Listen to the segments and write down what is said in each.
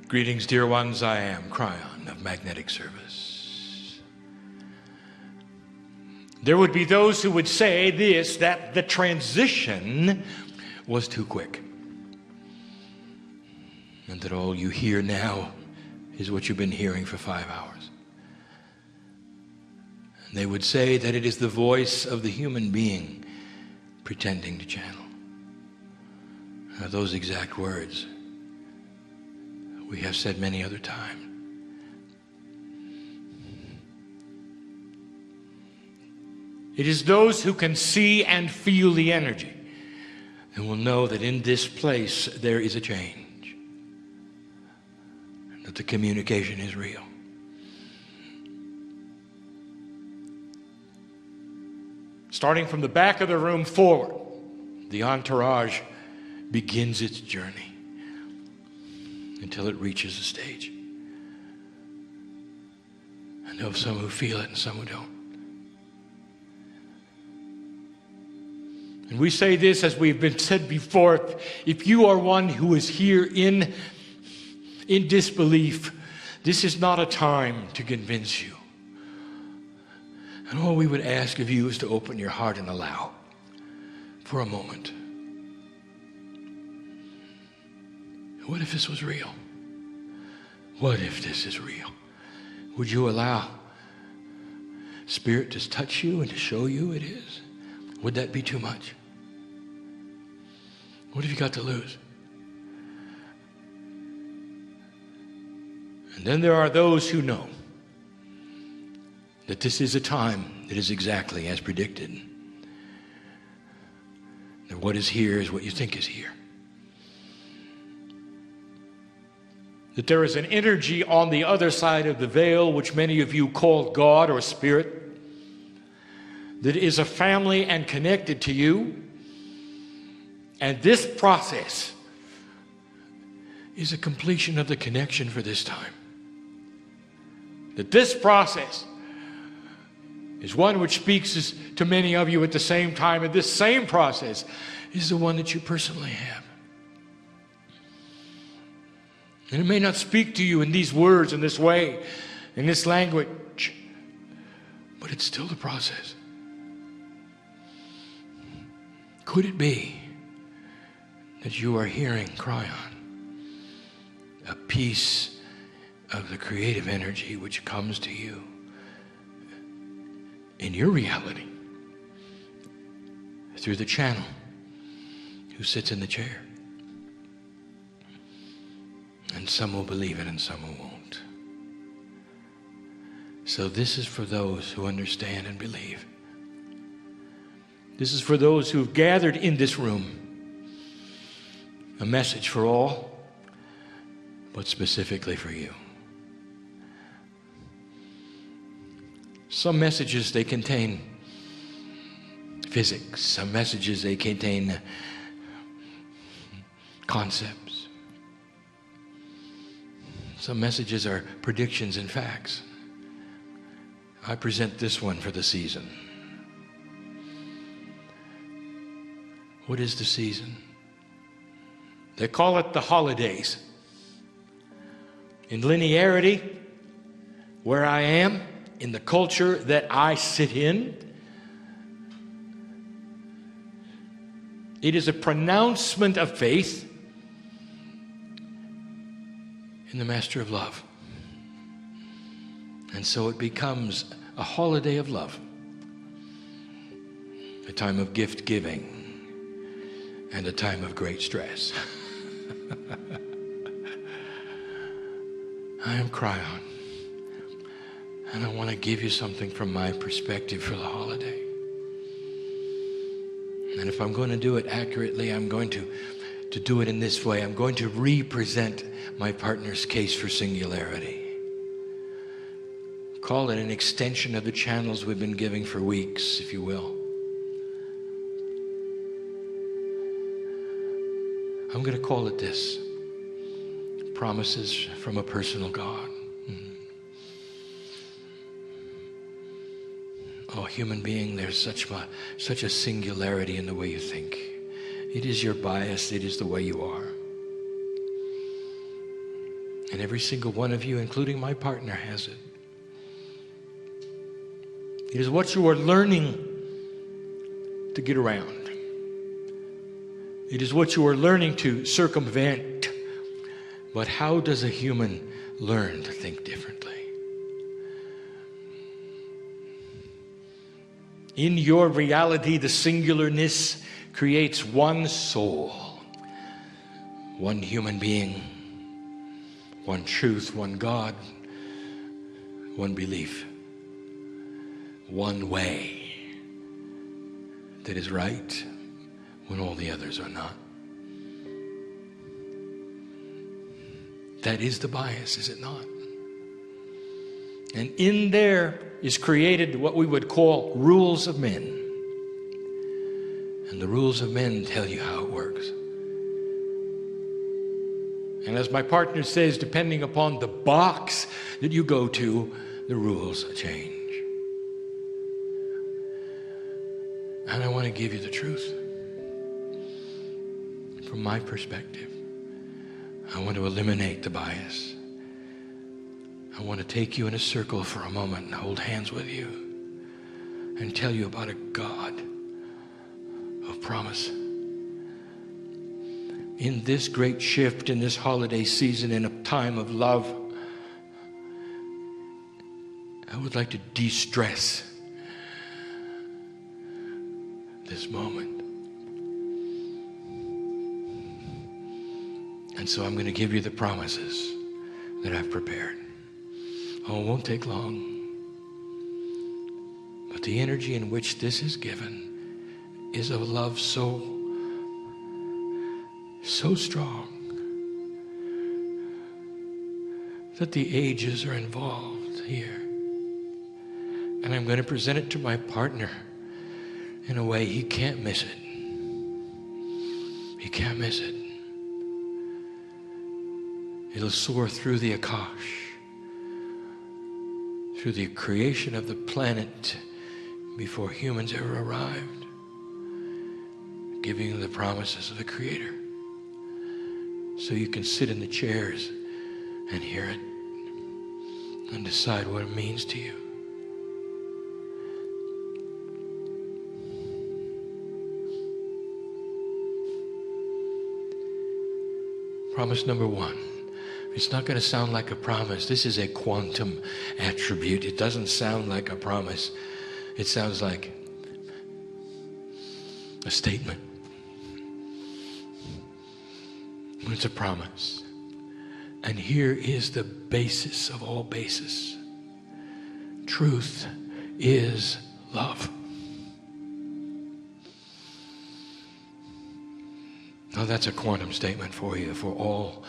Greetings, dear ones. I am Kryon of Magnetic Service. There would be those who would say this, that the transition was too quick, and that all you hear now is what you've been hearing for 5 hours. And they would say that it is the voice of the human being pretending to channel. Now, those exact words we have said many other times. It is those who can see and feel the energy and will know that in this place there is a change, that the communication is real. Starting from the back of the room forward, the entourage begins its journey until it reaches the stage. I know some who feel it and some who don't. And we say this as we've been said before, if you are one who is here in disbelief, this is not a time to convince you. And all we would ask of you is to open your heart and allow for a moment. What if this was real? What if this is real? Would you allow Spirit to touch you and to show you it is? Would that be too much? What have you got to lose? And then there are those who know that this is a time that is exactly as predicted. That what is here is what you think is here. That there is an energy on the other side of the veil, which many of you call God or Spirit, that is a family and connected to you. And this process is a completion of the connection for this time. That this process is one which speaks to many of you at the same time, and this same process is the one that you personally have. And it may not speak to you in these words, in this way, in this language, but it's still the process. Could it be that you are hearing Kryon, a piece of the creative energy which comes to you in your reality through the channel who sits in the chair? And some will believe it and some who won't. So this is for those who understand and believe. This is for those who've gathered in this room. A message for all, but specifically for you. Some messages, they contain physics. Some messages, they contain concepts. Some messages are predictions and facts. I present this one for the season. What is the season? They call it the holidays. In linearity, where I am, in the culture that I sit in, it is a pronouncement of faith in the Master of Love. And so it becomes a holiday of love, a time of gift giving, and a time of great stress. I am Kryon, and I want to give you something from my perspective for the holiday. And if I'm going to do it accurately, I'm going to do it in this way. I'm going to represent my partner's case for singularity. Call it an extension of the channels we've been giving for weeks, if you will. I'm going to call it this: promises from a personal God. Oh, human being, there's such a singularity in the way you think. It is your bias. It is the way you are. And every single one of you, including my partner, has it. It is what you are learning to get around. It is what you are learning to circumvent. But how does a human learn to think differently? In your reality, the singularness creates one soul, one human being, one truth, one God, one belief, one way that is right when all the others are not. That is the bias, is it not? And in there is created what we would call rules of men. And the rules of men tell you how it works. And as my partner says, depending upon the box that you go to, the rules change. And I want to give you the truth. From my perspective, I want to eliminate the bias. I want to take you in a circle for a moment and hold hands with you and tell you about a God of promise. In this great shift, in this holiday season, in a time of love, I would like to de-stress this moment. And so I'm going to give you the promises that I've prepared. Oh, it won't take long. But the energy in which this is given is of love so strong that the ages are involved here. And I'm going to present it to my partner in a way he can't miss it. He can't miss it. It'll soar through the Akash, through the creation of the planet before humans ever arrived, giving you the promises of the Creator. So you can sit in the chairs and hear it and decide what it means to you. Promise number one. It's not going to sound like a promise. This is a quantum attribute. It doesn't sound like a promise. It sounds like a statement. It's a promise. And here is the basis of all basis. Truth is love. Now that's a quantum statement for you, for all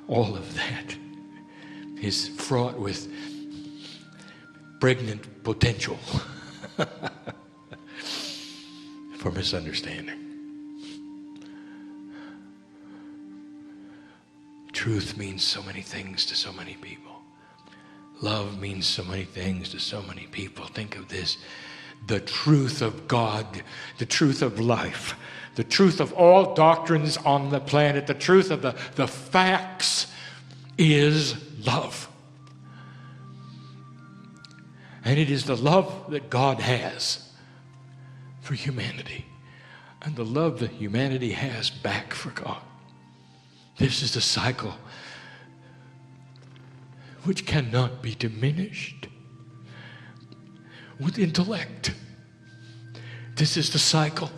of that is fraught with pregnant potential for misunderstanding. Truth means so many things to so many people. Love means so many things to so many people. Think of this. The truth of God, the truth of life, the truth of all doctrines on the planet, the truth of the facts is love. And it is the love that God has for humanity and the love that humanity has back for God. This is the cycle which cannot be diminished with intellect. This is the cycle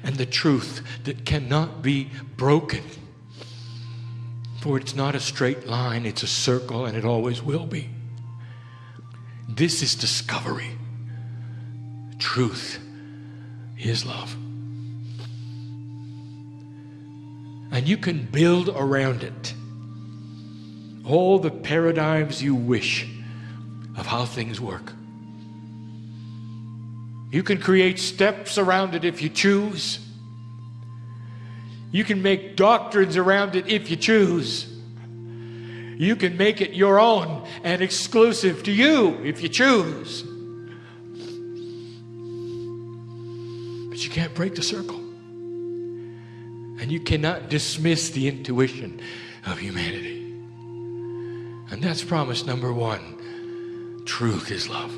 and the truth that cannot be broken. For it's not a straight line, it's a circle, and it always will be. This is discovery. Truth is love. And you can build around it all the paradigms you wish of how things work. You can create steps around it if you choose. You can make doctrines around it if you choose. You can make it your own and exclusive to you if you choose. But you can't break the circle. And you cannot dismiss the intuition of humanity. And that's promise number one. Truth is love.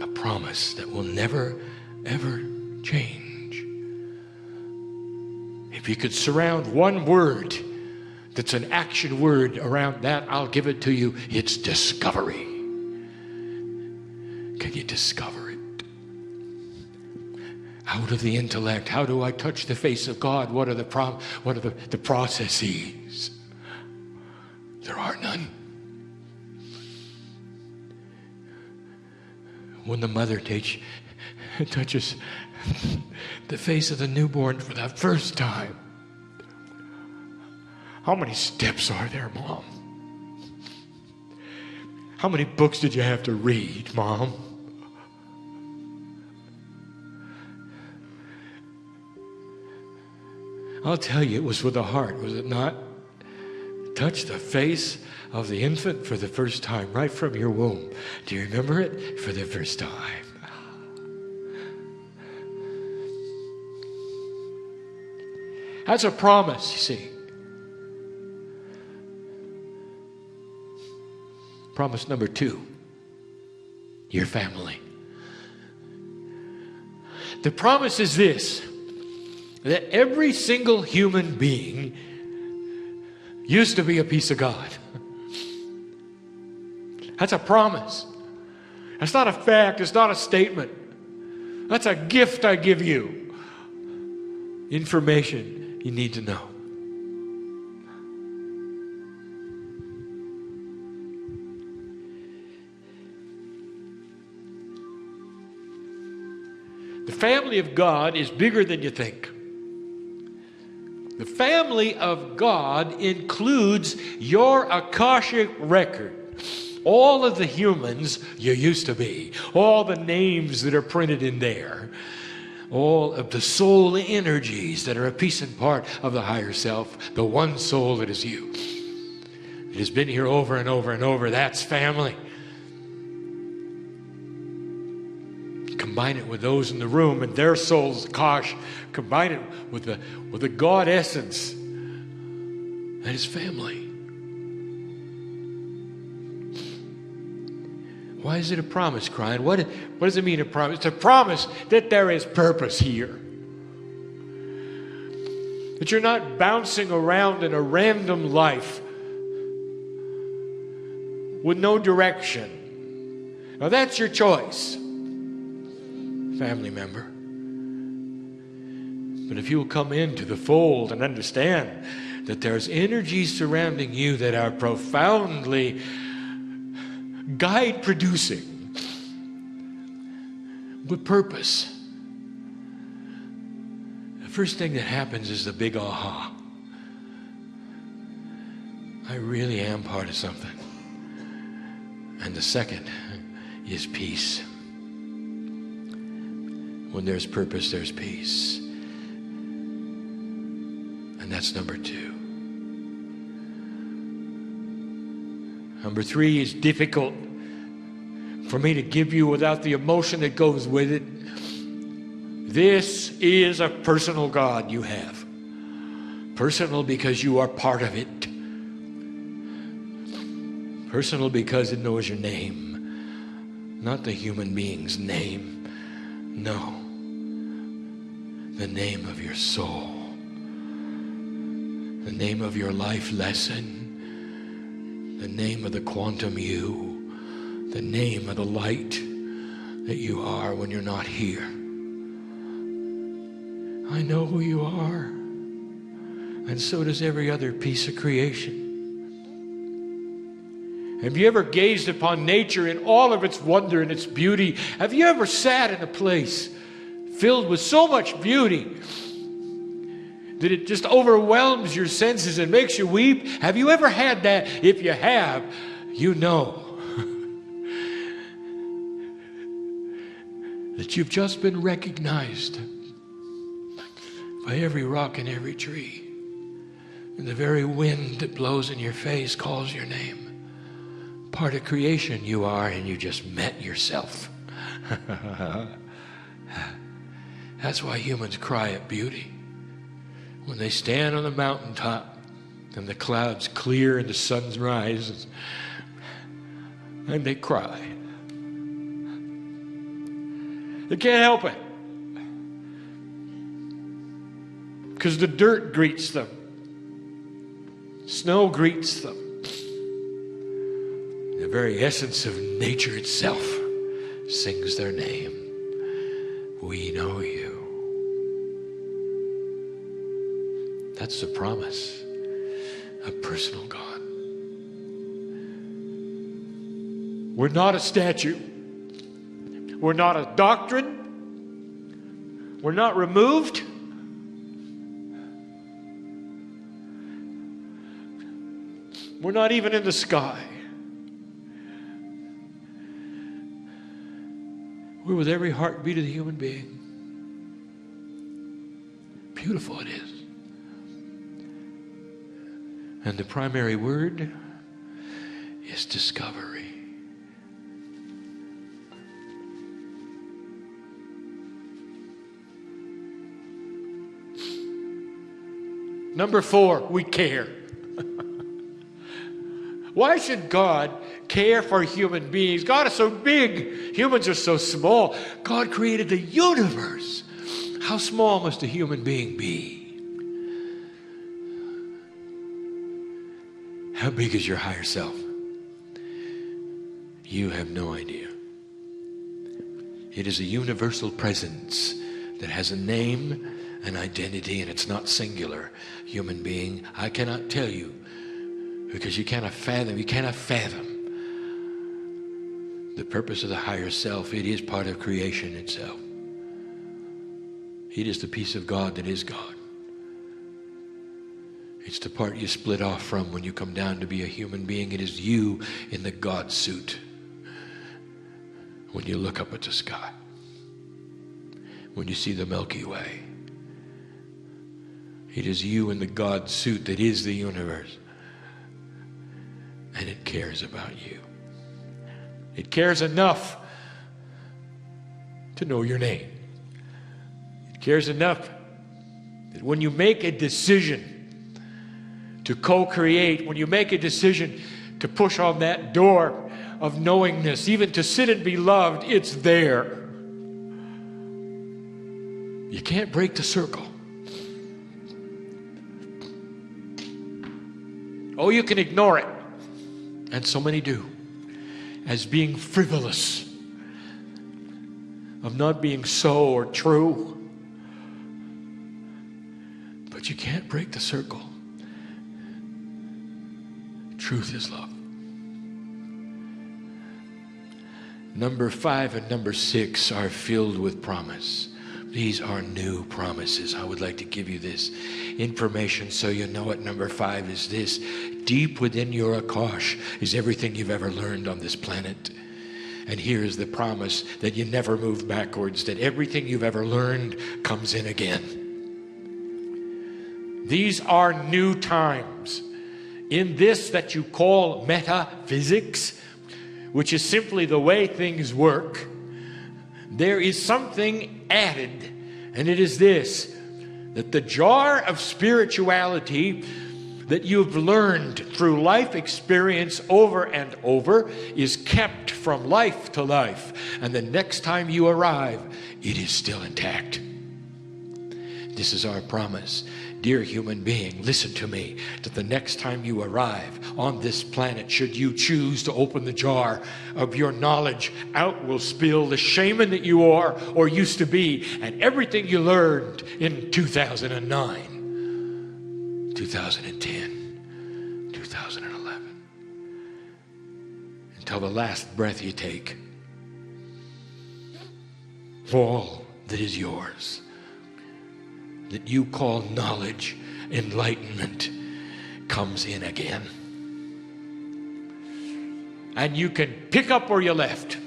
A promise that will never, ever change. If you could surround one word that's an action word around that, I'll give it to you. It's discovery. Can you discover it? Out of the intellect, how do I touch the face of God? What are the processes? There are none. When the mother touches the face of the newborn for the first time, how many steps are there, Mom? How many books did you have to read, Mom? I'll tell you, it was with the heart, was it not? Touch the face of the infant for the first time, right from your womb. Do you remember it? For the first time. That's a promise, you see. Promise number two, your family. The promise is this, that every single human being used to be a piece of God. That's a promise. That's not a fact. It's not a statement. That's a gift I give you. Information you need to know. The family of God is bigger than you think. The family of God includes your Akashic record. All of the humans you used to be. All the names that are printed in there. All of the soul energies that are a piece and part of the higher self. The one soul that is you. It has been here over and over and over. That's family. Combine it with those in the room and their souls, gosh, combine it with the God essence. That is family. Why is it a promise, Kryon? What does it mean, a promise? It's a promise that there is purpose here. That you're not bouncing around in a random life with no direction. Now that's your choice, family member. But if you will come into the fold and understand that there's energies surrounding you that are profoundly guide producing with purpose, the first thing that happens is the big aha. I really am part of something. And the second is peace. When there's purpose, there's peace. And that's number two. Number three is difficult for me to give you without the emotion that goes with it. This is a personal God you have. Personal because you are part of it. Personal because it knows your name. Not the human being's name. No. The name of your soul. The name of your life lesson. The name of the quantum you. The name of the light that you are when you're not here. I know who you are. And so does every other piece of creation. Have you ever gazed upon nature in all of its wonder and its beauty? Have you ever sat in a place filled with so much beauty that it just overwhelms your senses and makes you weep? Have you ever had that? If you have, you know that you've just been recognized by every rock and every tree. And the very wind that blows in your face calls your name. Part of creation you are, and you just met yourself. That's why humans cry at beauty. When they stand on the mountaintop And the clouds clear and the sun rises. And they cry. They can't help it. Because the dirt greets them. Snow greets them. The very essence of nature itself sings their name. We know you. That's the promise of personal God. We're not a statue. We're not a doctrine. We're not removed. We're not even in the sky. We're with every heartbeat of the human being. Beautiful it is. And the primary word is discovery. Number 4, we care. Why should God care for human beings? God is so big. Humans are so small. God created the universe. How small must a human being be? How big is your higher self? You have no idea. It is a universal presence that has a name, an identity, and it's not singular. Human being, I cannot tell you, because you cannot fathom the purpose of the higher self. It is part of creation itself. It is the piece of God that is God. It's the part you split off from when you come down to be a human being. It is you in the God suit when you look up at the sky, when you see the Milky Way. It is you in the God suit that is the universe. And it cares about you. It cares enough to know your name. It cares enough that when you make a decision to co-create, when you make a decision to push on that door of knowingness, even to sit and be loved, it's there. You can't break the circle. Oh, you can ignore it. And so many do, as being frivolous, of not being so or true. But you can't break the circle. Truth is love. Number 5 and number 6 are filled with promise. These are new promises. I would like to give you this information so you know it. Number 5 is this. Deep within your Akash is everything you've ever learned on this planet. And here is the promise that you never move backwards, that everything you've ever learned comes in again. These are new times. In this that you call metaphysics, which is simply the way things work, there is something added, and it is this, that the jar of spirituality that you've learned through life experience over and over is kept from life to life, and the next time you arrive, it is still intact. This is our promise. Dear human being, listen to me, that the next time you arrive on this planet, should you choose to open the jar of your knowledge, out will spill the shaman that you are or used to be, and everything you learned in 2009, 2010, 2011, until the last breath you take. All that is yours, that you call knowledge, enlightenment, comes in again. And you can pick up where you left.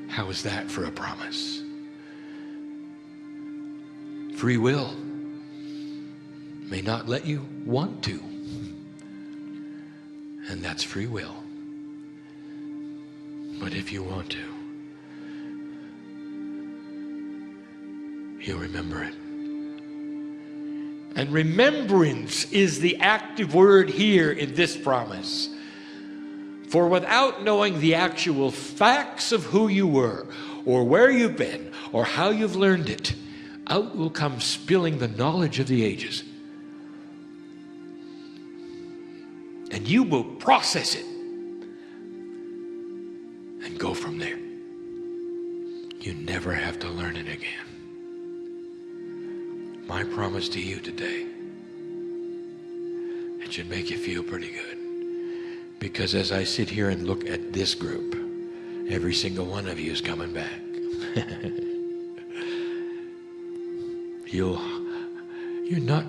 How is that for a promise? Free will may not let you want to. And that's free will. But if you want to, you'll remember it. And remembrance is the active word here in this promise. For without knowing the actual facts of who you were, or where you've been, or how you've learned it, out will come spilling the knowledge of the ages. And you will process it and go from there. You never have to learn it again. My promise to you today, it should make you feel pretty good. Because as I sit here and look at this group, every single one of you is coming back. You're not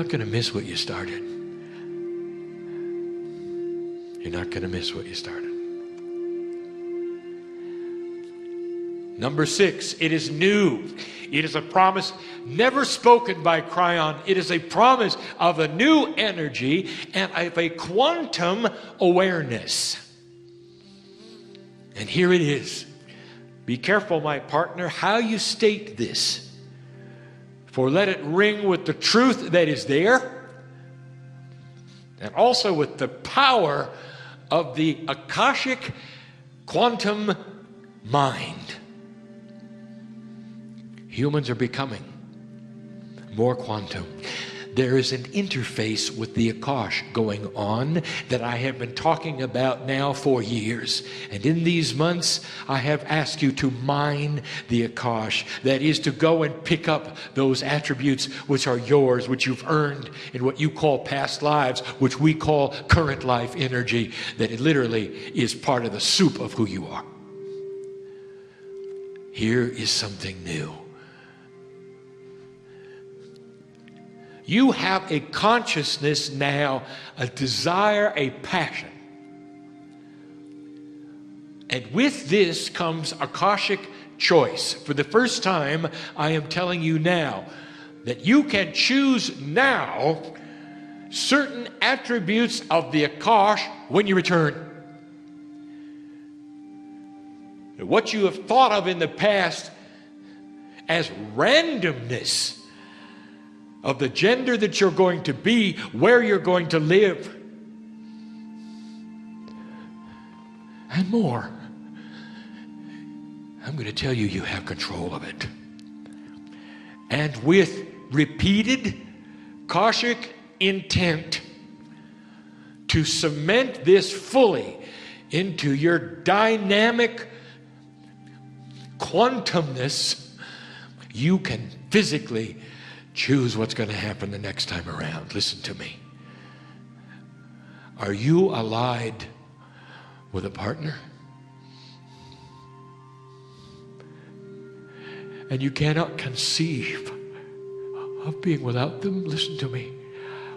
going to miss what you started. You're not going to miss what you started. Number 6, it is new. It is a promise never spoken by Kryon. It is a promise of a new energy and of a quantum awareness. And here it is. Be careful, my partner, how you state this. For let it ring with the truth that is there, and also with the power of the Akashic quantum mind. Humans are becoming more quantum. There is an interface with the Akash going on that I have been talking about now for years. And in these months, I have asked you to mine the Akash. That is to go and pick up those attributes which are yours, which you've earned in what you call past lives, which we call current life energy, that it literally is part of the soup of who you are. Here is something new. You have a consciousness now, a desire, a passion. And with this comes Akashic choice. For the first time, I am telling you now that you can choose now certain attributes of the Akash when you return. What you have thought of in the past as randomness of the gender that you're going to be, where you're going to live, and more. I'm going to tell you, you have control of it. And with repeated Akashic intent to cement this fully into your dynamic quantumness, you can physically choose what's going to happen the next time around. Listen to me. Are you allied with a partner? And you cannot conceive of being without them? Listen to me.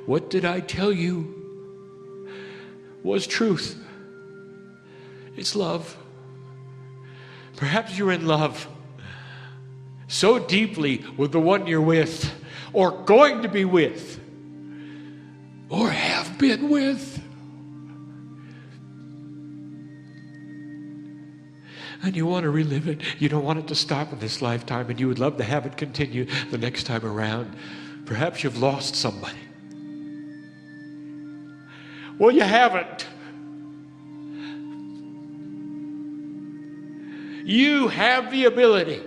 What did I tell you was truth? It's love. Perhaps you're in love so deeply with the one you're with, or going to be with, or have been with. And you want to relive it. You don't want it to stop in this lifetime, and you would love to have it continue the next time around. Perhaps you've lost somebody. Well, you haven't. You have the ability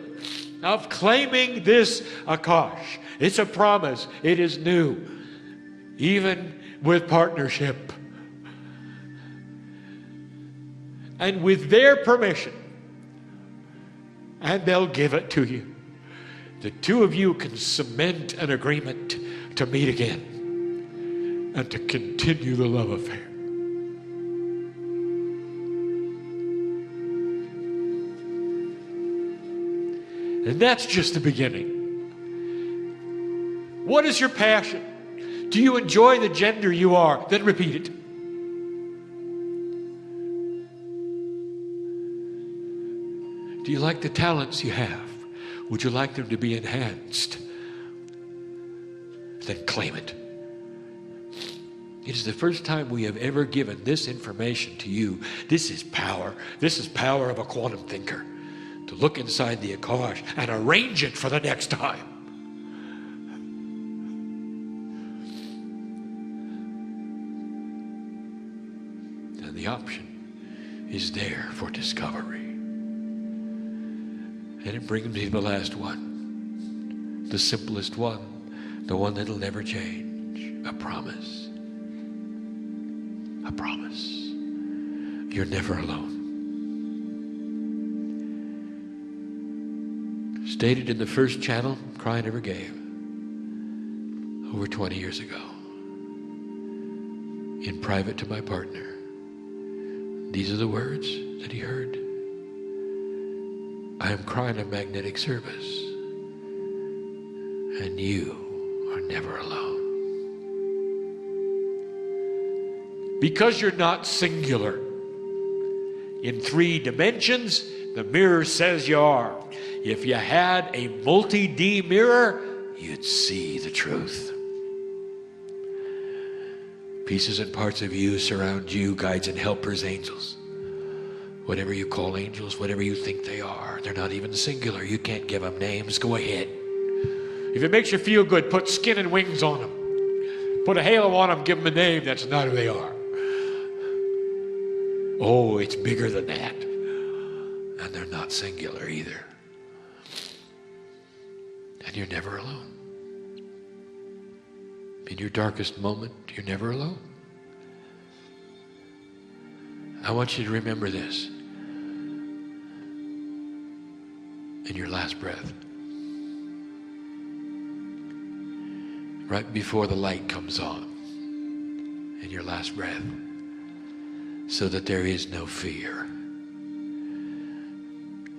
of claiming this Akash. It's a promise. It is new. Even with partnership. And with their permission. And they'll give it to you. The two of you can cement an agreement to meet again. And to continue the love affair. And that's just the beginning. What is your passion? Do you enjoy the gender you are? Then repeat it. Do you like the talents you have? Would you like them to be enhanced? Then claim it. It is the first time we have ever given this information to you. This is power. This is power of a quantum thinker. To look inside the Akash and arrange it for the next time. is there for discovery. And it brings me to the last one, the simplest one, the one that'll never change. A promise. A promise. You're never alone. Stated in the first channel Kryon ever gave over 20 years ago, in private to my partner. These are the words that he heard. I am Kryon of magnetic service, and you are never alone. Because you're not singular in 3 dimensions, the mirror says you are. If you had a multi-D mirror, you'd see the truth. Pieces and parts of you surround you, guides and helpers, angels. Whatever you call angels, whatever you think they are, they're not even singular. You can't give them names. Go ahead. If it makes you feel good, put skin and wings on them. Put a halo on them, give them a name. That's not who they are. Oh, it's bigger than that. And they're not singular either. And you're never alone. In your darkest moment, you're never alone. I want you to remember this. In your last breath. Right before the light comes on. In your last breath. So that there is no fear.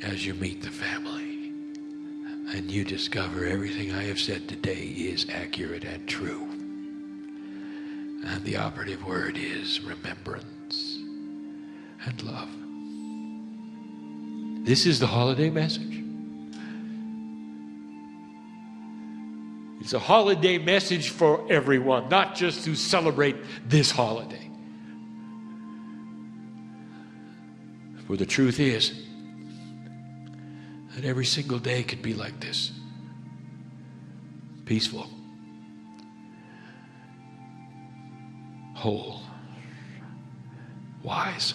As you meet the family. And you discover everything I have said today is accurate and true. And the operative word is remembrance and love. This is the holiday message. It's a holiday message for everyone, not just to celebrate this holiday. For the truth is that every single day could be like this. Peaceful. Whole. Wise.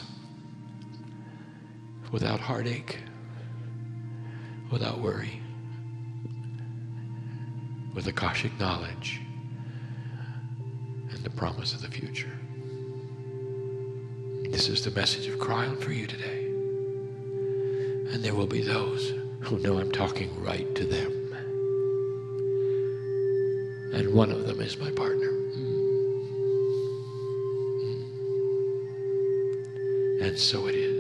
Without heartache. Without worry. With Akashic knowledge. And the promise of the future. This is the message of Kryon for you today. And there will be those who know I'm talking right to them. And one of them is my partner. And so it is.